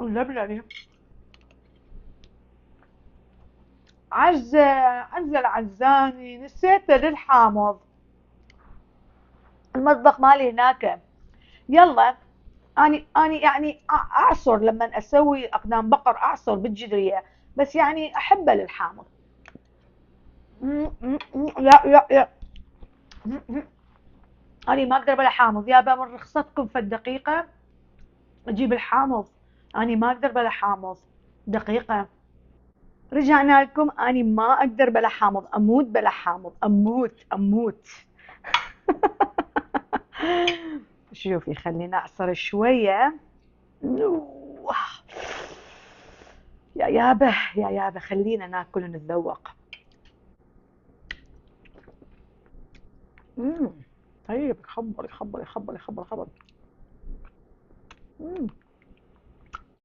اللبلبي. عزة العزاني، نسيت للحامض. المطبخ مالي هناك. يلا. اني يعني اعصر لما اسوي اقدام بقر، اعصر بالجدريه، بس يعني احبه للحامض. لا لا لا. اني ما اقدر بلا حامض، يابا من رخصتكم في الدقيقه اجيب الحامض. اني ما اقدر بلا حامض. دقيقه. رجعنا لكم. اني ما اقدر بلا حامض، اموت بلا حامض، اموت اموت. شوفي خلينا اعصر شويه. يا يابا يا يابا، خلينا ناكل ونتذوق. مم. طيب، خبر خبر خبر خبر خبر. مم.